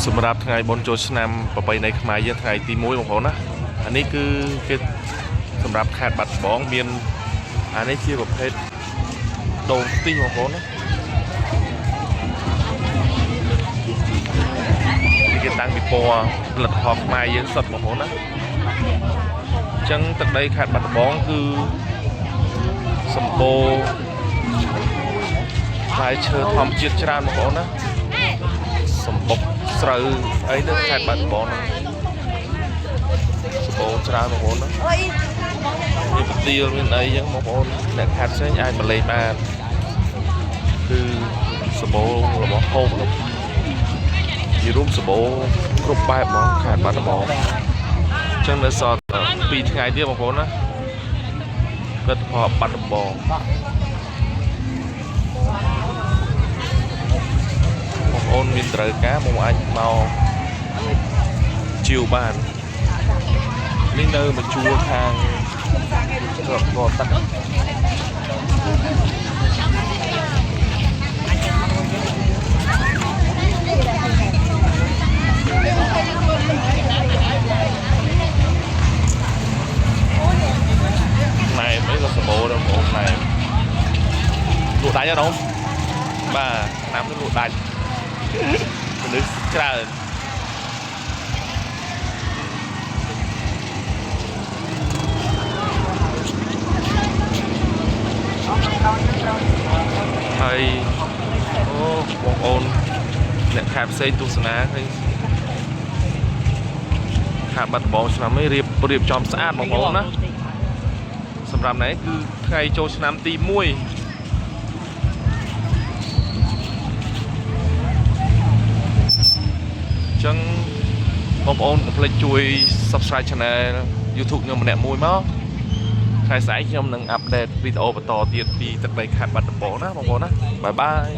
សម្រាប់ថ្ងៃបុណ្យចូលឆ្នាំប្រពៃណីខ្មែរយើងថ្ងៃទី1បងប្អូនណាអានេះគឺគេសម្រាប់ខេត្តបាត់ដំបងមានអានេះជាប្រភេទដូងខ្ទិះបងប្អូនណាគេតាំងពីពណ៌ផលិតផលខ្មែរយើងសុទ្ធបងប្អូនណាអញ្ចឹងទឹកដីខេត្តបាត់ដំបងគឺសម្បូរផ្លែឈើធម្មជាតិច្រើនបងប្អូនណាសម្បុកស្រូវអីនៅខេត្តបាត់ដំបងហ្នឹងសម្បូរច្រើនបងប្អូនណាមានផ្ទៀលមានអីចឹងបងប្អូនអ្នកខេត្តផ្សេងអាចមកលេងបានគឺសម្បូររបស់ហូបនោះជារួមសម្បូរគ្រប់បែបហ្មងខេត្តបាត់ដំបងអញ្ចឹងនៅសល់2ថ្ងៃទៀតបងប្អូនណាលទ្ធផលបាត់ដំបងបងប្អូនមានត្រូវការបងអាចមកជាវបាននេះនៅមកជួរខាងកកទឹកណែmấy con sò bò đâu một này lụa đáy cho đâu bà nắm cái lụa đáy mình đứng trời thầy ô bông ôn nè khám xây tu sân á thầy khám bật bóng cho nó mới riệp chòm xã bóng ôn áសម្រាប់នេះគឺថ្ងៃចូលឆ្នាំទី1ចឹងបងប្អូនកុំភ្លេចជួយ Subscribe Channel YouTube ខ្ញុំម្នាក់មួយមកថ្ងៃស្អែកខ្ញុំនឹងអាប់ដេតវីដេអូបន្តទៀតពីទឹកដីខេត្តបាត់ដំបងណាបងប្អូនណាបាយបាយ